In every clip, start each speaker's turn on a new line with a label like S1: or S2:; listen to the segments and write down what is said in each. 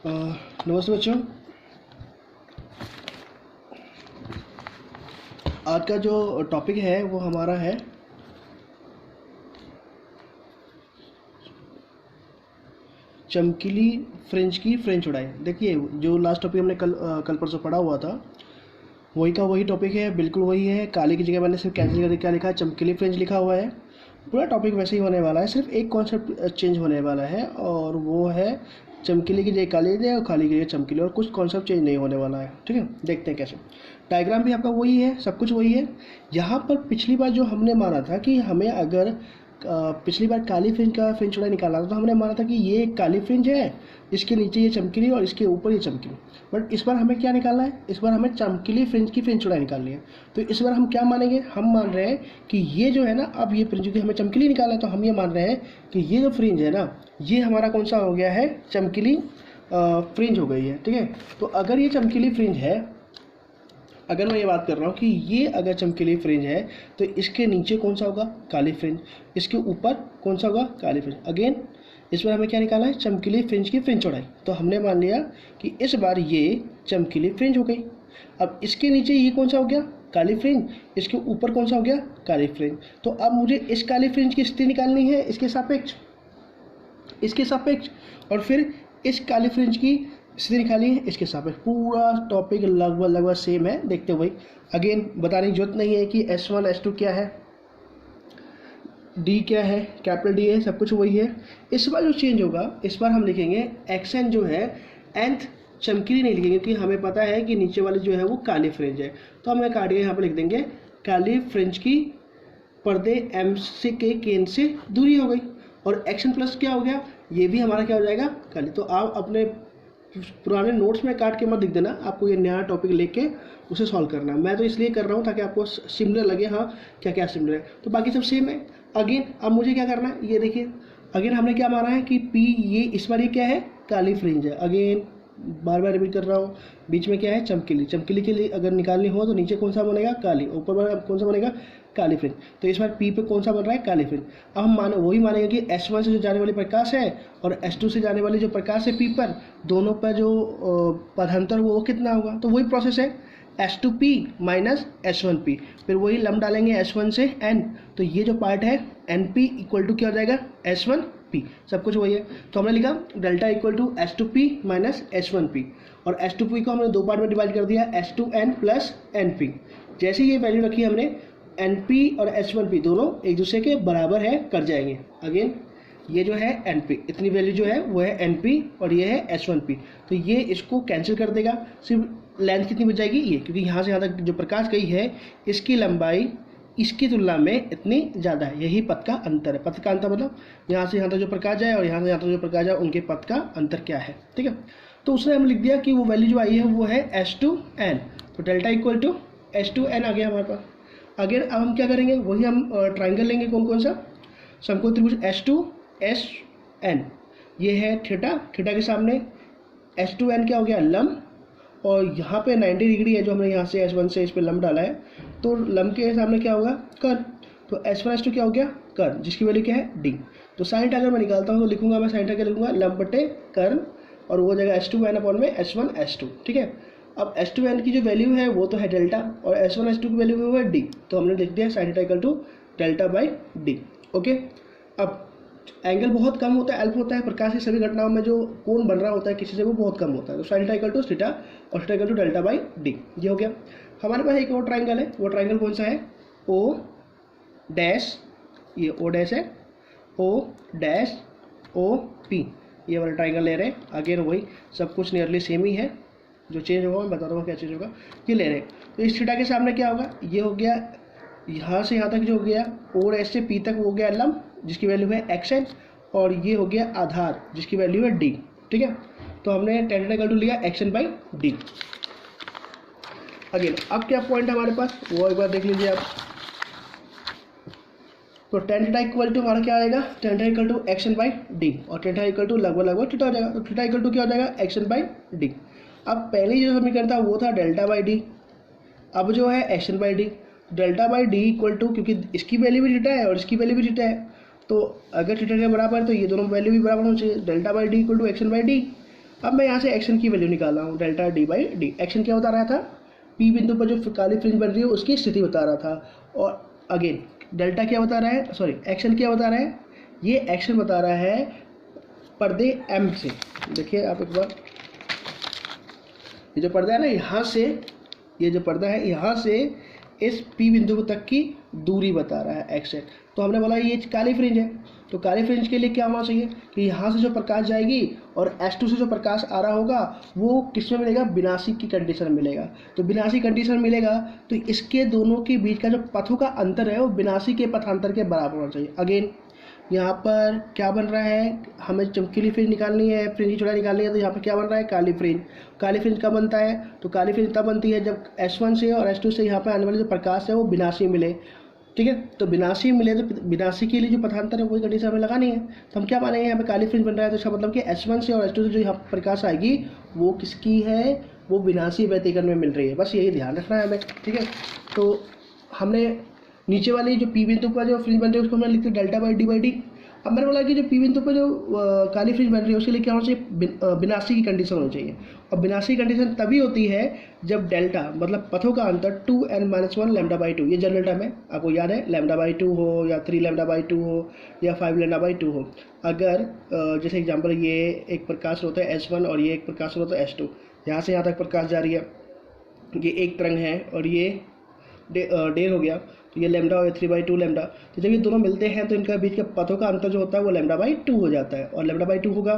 S1: नमस्ते बच्चों। आज का जो टॉपिक है वो हमारा है चमकीली फ्रेंच की फ्रेंच उड़ाई। देखिए, जो लास्ट टॉपिक हमने कल परसों पढ़ा हुआ था वही का वही टॉपिक है, बिल्कुल वही है। काली की जगह मैंने सिर्फ कैंसिल करके क्या लिखा है, चमकीली फ्रेंच लिखा हुआ है। पूरा टॉपिक वैसे ही होने वाला है, सिर्फ एक कॉन्सेप्ट चेंज होने वाला है और वो है चमकीली की जगह काली है और खाली की जगह चमकीली, और कुछ कॉन्सेप्ट चेंज नहीं होने वाला है। ठीक है, देखते हैं कैसे। डायग्राम भी आपका वही है, सब कुछ वही है। यहाँ पर पिछली बार जो हमने माना था कि हमें अगर पिछली बार काली फ्रिंज का फ्रिंज चौड़ाई निकालना था, तो हमने माना था कि ये काली फ्रिंज है, इसके नीचे ये चमकीली और इसके ऊपर ये चमकीली। बट इस बार हमें क्या निकालना है, इस बार हमें चमकीली फ्रिंज की फ्रिंज चौड़ाई निकालनी है। तो इस बार हम क्या मानेंगे, हम मान रहे हैं कि ये जो है ना, अब ये फ्रिंज की हमें चमकीली निकालना है, तो हम ये मान रहे हैं कि ये जो फ्रिंज है ना, ये हमारा कौन सा हो गया है, चमकीली फ्रिंज हो गई है। ठीक है, तो अगर ये चमकीली फ्रिंज है, अगर मैं ये बात कर रहा हूँ कि ये अगर चमकीली फ्रिंज है तो इसके नीचे कौन सा होगा, काली फ्रिंज, इसके ऊपर कौन सा होगा, काली फ्रिंज। अगेन इस बार हमें क्या निकालना है, चमकीली फ्रिंज की फ्रिंज चौड़ाई। तो हमने मान लिया कि इस बार ये चमकीली फ्रिंज हो गई। अब इसके नीचे ये कौन सा हो गया, काली फ्रिंज, इसके ऊपर कौन सा हो गया, काली फ्रिंज। तो अब मुझे इस काली फ्रिंज की स्थिति निकालनी है, इसके सापेक्ष, और फिर इस काली फ्रिंज की स्थिति निकाली है इसके सापेक्ष। पूरा टॉपिक लगभग सेम है, देखते हुए। अगेन बताने की जरूरत नहीं है कि S1 S2 क्या है, D क्या है, कैपिटल D है, सब कुछ वही है। इस बार जो चेंज होगा, इस बार हम लिखेंगे XN जो है nth चमकीली नहीं लिखेंगे, क्योंकि हमें पता है कि नीचे वाली जो है वो काली फ्रिंज है। तो हमें काट के यहाँ पर लिख देंगे काली फ्रिंज की पर्दे M से के केंद्र से दूरी हो गई। और XN प्लस क्या हो गया, ये भी हमारा क्या हो जाएगा, काली। तो आप अपने पुराने नोट्स में काट के मत लिख देना, आपको ये नया टॉपिक लेके उसे सॉल्व करना। मैं तो इसलिए कर रहा हूँ ताकि आपको सिमिलर लगे, हाँ क्या क्या सिमिलर है, तो बाकी सब सेम है। अगेन अब मुझे क्या करना है, ये देखिए, अगेन हमने क्या माना है कि P, ये इस बार ये क्या है, काली फ्रिंज है। अगेन बार बार रिपीट कर रहा हूँ, बीच में क्या है, चमकीली। चमकीली के लिए अगर निकालनी हो तो नीचे कौन सा बनेगा, काली, ऊपर कौन सा बनेगा, काली फ्रिंज। तो इस बार P पे कौन सा बन रहा है, काली फ्रिंज। अब हम वही मानेंगे कि S1 से जो जाने वाली प्रकाश है और S2 से जाने वाली जो प्रकाश है P पर, दोनों पर जो पदांतर वो कितना होगा। तो वही प्रोसेस है, S2P माइनस S1P, फिर वही लम डालेंगे S1 से N, तो ये जो पार्ट है NP इक्वल टू क्या हो जाएगा, S1P, सब कुछ वही है। तो हमने लिखा delta equal to S2P minus S1P, और S2P को हमने दो पार्ट में डिवाइड कर दिया, S2N प्लस NP। जैसे ये वैल्यू रखी हमने, NP और S1P दोनों एक दूसरे के बराबर है, कर जाएंगे। अगेन ये जो है NP, इतनी वैल्यू जो है वो है NP और ये है S1P, तो ये इसको कैंसिल कर देगा। सिर्फ लेंथ कितनी बच जाएगी, ये, क्योंकि यहाँ से यहाँ तक जो प्रकाश गई है इसकी लंबाई इसकी तुलना में इतनी ज़्यादा है, यही पथ का अंतर है। पथ का अंतर मतलब यहाँ से यहाँ तक जो प्रकाश जाए और यहाँ से यहाँ तक जो प्रकाश जाए, उनके पथ का अंतर क्या है। ठीक है, तो उसने हम लिख दिया कि वो वैल्यू जो आई है वो है S2N, तो डेल्टा इक्वल टू S2N आ गया हमारे पास। अगेन अब हम क्या करेंगे, वही हम ट्राइंगल लेंगे, कौन कौन सा, समकोण त्रिभुज S2SN, ये है थीटा, थीटा के सामने S2N क्या हो गया, लंब, और यहाँ पे 90 डिग्री है जो हमने यहाँ से S1 से इस पे लंब डाला है, तो लंब के सामने क्या होगा, कर्ण। तो S1 S2 क्या हो गया, कर्ण, जिसकी वैल्यू क्या है, D। तो साइन थीटा अगर मैं निकालता हूँ तो लिखूंगा मैं, साइन थीटा क्या लिखूंगा, लंब बटे कर्ण, और वो जगह S2N अपॉन में S1 S2। ठीक है, अब S2N की जो वैल्यू है वो तो है डेल्टा, और S1 S2 की वैल्यू वो है D, तो हमने लिख दिया sine theta equal to delta by D। Okay, अब एंगल बहुत कम होता है, एल्फ होता है, प्रकाश की सभी घटनाओं में जो कोण बन रहा होता है किसी से वो बहुत कम होता है, तो sine theta equal to theta और theta equal to delta by D, ये हो गया। हमारे पास एक और ट्राइंगल है, वो ट्राइंगल कौन सा है, O डैश, ये O डैश है, O डैश OP, ये वाला ट्राइंगल ले रहे हैं। अगेन वही सब कुछ नियरली सेम ही है, जो चेंज होगा मैं बता दूँगा क्या चेंज होगा, ये ले रहे हैं। तो इस थीटा के सामने क्या होगा, ये हो गया यहाँ से यहाँ तक जो हो गया, और ऐसे P तक वो हो गया लंब, जिसकी वैल्यू है XN, और ये हो गया आधार, जिसकी वैल्यू है D। ठीक है, तो हमने tan थीटा इक्वल टू लिया XN बाई D। अगेन अब क्या पॉइंट है हमारे पास, वो एक बार देख लीजिए आप। तो tan थीटा इक्वल टू हमारा क्या आएगा, tan theta equal to XN by D, और tan थीटा इक्वल टू लगभग थीटा हो जाएगा, तो थीटा इक्वल टू क्या हो जाएगा, XN बाई D। अब पहले जो समीकरण था वो था डेल्टा बाई D, अब जो है XN by D। Delta by D equal to, क्योंकि इसकी वैल्यू भी थीटा है और इसकी वैल्यू भी थीटा है, तो अगर थीटा के बराबर है तो ये दोनों वैल्यू भी बराबर होनी चाहिए, delta by D equal to XN by D। अब मैं यहाँ से एक्शन की वैल्यू निकाल रहा हूँ, delta D by D. Action क्या बता रहा था, पी बिंदु पर जो काली फ्रिंज बन रही है उसकी स्थिति बता रहा था। और अगेन डेल्टा क्या बता रहा है, सॉरी एक्शन क्या बता रहा है, ये एक्शन बता रहा है पर्दे एम से। देखिए आप एक बार, ये जो पर्दा है ना यहाँ से, ये जो पर्दा है यहाँ से इस पी बिंदु तक की दूरी बता रहा है एक्स है। तो हमने बोला ये काली फ्रिंज है, तो काली फ्रिंज के लिए क्या होना चाहिए कि यहाँ से जो प्रकाश जाएगी और S2 से जो प्रकाश आ रहा होगा वो किस में मिलेगा, विनाशी की कंडीशन में मिलेगा। तो विनाशी कंडीशन मिलेगा तो इसके दोनों के बीच का जो पथों का अंतर है वो विनाशी के पथांतर के बराबर होना चाहिए। अगेन यहाँ पर क्या बन रहा है, हमें चमकीली फ्रिंज निकालनी है, फ्रिंज की चौड़ाई निकालनी है, तो यहाँ पर क्या बन रहा है, काली फ्रिंज। काली फ्रिंज कब बनता है, तो काली फ्रिंज तब बनती है जब S1 से और S2 से यहाँ पर आने वाले जो प्रकाश है वो विनाशी मिले। ठीक है, तो विनाशी मिले तो विनाशी के लिए जो पथांतर है वही कंडीशन हमें लगानी है। तो हम क्या मानेंगे, यहाँ पे काली फ्रिंज बन रहा है तो इसका मतलब कि S1 से और S2 से जो यहाँ प्रकाश आएगी वो किसकी है, वो विनाशी व्यतिकरण में मिल रही है। बस यही ध्यान रखना है हमें। ठीक है, तो हमने नीचे वाली जो पी बिंदु पर जो फ्रिंज बन रही है उसको हमने लिखते डेल्टा बाई डी। अब मैंने बोला कि जो पी बिंदु पर जो काली फ्रिंज बन रही है उसके लिए क्या होना चाहिए, विनाशी की कंडीशन होनी चाहिए। और विनाशी कंडीशन तभी होती है जब डेल्टा मतलब पथों का अंतर 2n-1 लैम्डा बाई 2, ये जनरल टर्म है, आपको याद है, लैम्डा बाई 2 हो या 3 लैम्डा बाई 2 हो या 5 लैम्डा बाई 2 हो। अगर जैसे एग्जांपल ये एक प्रकाश होता है S1 और ये एक प्रकाश होता है S2, यहाँ से यहाँ तक प्रकाश जा रही है, ये एक तरंग है और ये डेढ़ हो गया, तो ये लैम्डा हो गया 3/2 लैम्डा। तो जब ये दोनों मिलते हैं तो इनका बीच के पथों का अंतर जो होता है वो लैम्डा बाई 2 हो जाता है, और लैम्डा बाई 2 होगा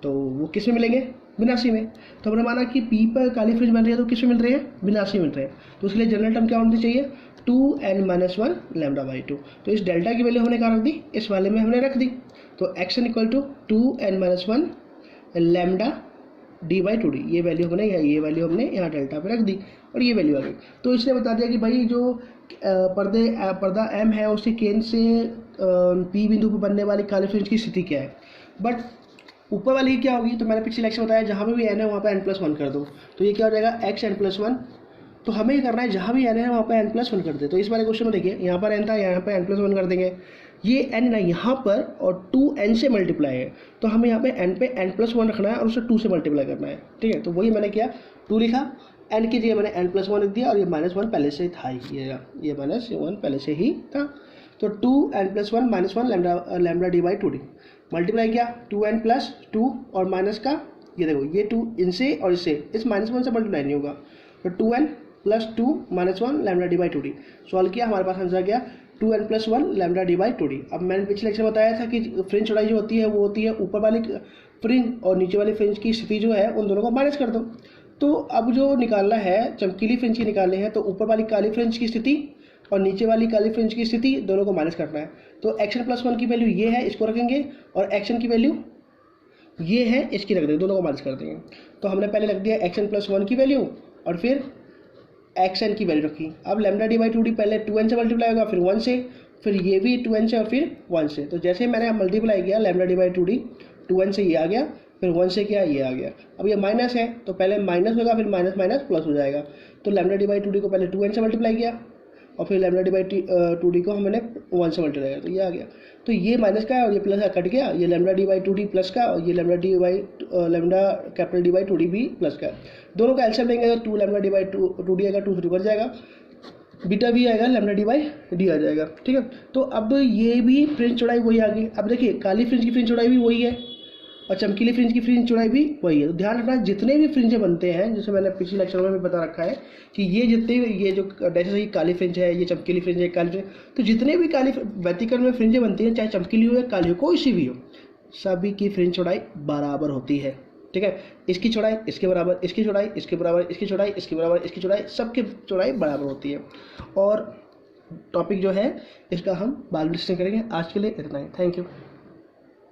S1: तो वो किस में मिलेंगे, विनाशी में। तो हमने माना कि पी पर काली फ्रिंज बन रही है तो किस में मिल रही है, विनाशी मिल रहे हैं। तो उसके लिए जनरल टर्म क्या होनी चाहिए, 2n-1 लैम्डा बाई 2। तो इस डेल्टा की वैल्यू हमने कहाँ रख दी, इस वाले में हमने रख दी। तो x n equal to 2n-1 lambda D by 2d, ये वैल्यू हमने यहाँ डेल्टा पे रख दी और ये वैल्यू आ गई। तो इसने बता दिया कि भाई जो पर्दा M है उसके केंद्र से पी बिंदु पर बनने वाली काली फ्रिंज की स्थिति क्या है। बट ऊपर वाली क्या होगी, तो मैंने पिछले लेक्चर बताया जहाँ पे भी n है वहाँ पे n+1 कर दो, तो ये क्या हो जाएगा xn+1। तो हमें ये करना है जहाँ भी n है वहाँ पे n+1 कर दे। तो इस वाले क्वेश्चन में देखिए यहाँ पर n था, यहाँ पे n+1 कर देंगे, ये n ना यहाँ पर और 2n से मल्टीप्लाई है, तो हमें यहाँ पे n पे n+1 रखना है और उसे 2 से मल्टीप्लाई करना है। ठीक है, तो वही मैंने किया, 2 लिखा, n की जगह मैंने n+1 लिख दिया और ये -1 पहले से था ही, ये -1 पहले से ही था। तो 2n+1 -1 lambda D by 2d multiply किया, 2n + 2 और माइनस का ये देखो ये 2 इनसे और इससे, इस -1 से मल्टीप्लाई नहीं होगा, तो 2n + 2 -1 lambda D by 2d। Solve किया, हमारे पास आंसर गया 2n+1 lambda D by 2d। अब मैंने पिछले लेक्चर बताया था कि फ्रिंज चौड़ाई जो होती है वो होती है ऊपर वाली फ्रिंज और नीचे वाली फ्रिंज की स्थिति जो है उन दोनों को माइनस कर दो। तो अब जो निकालना है चमकीली फ्रिंज की निकालनी है, तो ऊपर वाली काली फ्रिंज की स्थिति और नीचे वाली काली फ्रिंज की स्थिति दोनों को माइनस करना है। तो xn+1 की वैल्यू ये है, इसको रखेंगे, और एक्शन की वैल्यू ये है, इसकी रख देंगे, दोनों को माइनस कर देंगे। तो हमने पहले रख दिया xn+1 की वैल्यू और फिर xn की वैल्यू रखी। अब लैम्डा डी बाई 2d पहले 2n से मल्टीप्लाई होगा, फिर 1 से, फिर ये भी 2n से और फिर 1 से। तो जैसे मैंने मल्टीप्लाई किया lambda D by 2d, 2n से ये आ गया, फिर 1 से किया ये आ गया। अब ये माइनस है तो पहले माइनस होगा, फिर माइनस माइनस प्लस हो जाएगा। तो लैम्डा डी बाई 2d को पहले 2n से मल्टीप्लाई किया और फिर लैम्डा डी बाई 2d को हमने 1 से मल्टीप्लाई किया, तो ये आ गया। तो ये माइनस का है और ये प्लस का कट गया, ये lambda D by 2d plus का और ये lambda capital D by 2d भी प्लस का। दोनों का एलसीएम लेंगे तो 2 लैम्डा डी बाई 2d आएगा, 2 से ऊपर जाएगा, बीटा भी आएगा, लैम्डा डी बाई डी आ जाएगा। ठीक है, तो अब ये भी फ्रिंज चौड़ाई वही आ गई। अब देखिए काली फ्रिंज की फ्रिंज चौड़ाई भी वही है और चमकीली फ्रिंज की फ्रिंज चौड़ाई भी वही है। तो ध्यान रखना जितने भी फ्रिंजें बनते हैं, जैसे मैंने पिछले लेक्चर में भी बता रखा है कि ये जितने भी ये जो जैसे काली फ्रिंज है, ये चमकीली फ्रिंज है, काली फ्रिंज, तो जितने भी काली व्यतिकरण में फ्रिंजें बनती हैं, चाहे चमकीली हो या काली हो, कोई सी भी हो, सभी की फ्रिंज चौड़ाई बराबर होती है। ठीक है, इसकी चौड़ाई इसके बराबर, इसकी चौड़ाई इसके बराबर, इसकी चौड़ाई इसके बराबर, इसकी चौड़ाई, सबकी चौड़ाई बराबर होती है। और टॉपिक जो है इसका हम बाद में डिस्कस करेंगे। आज के लिए इतना ही, थैंक यू।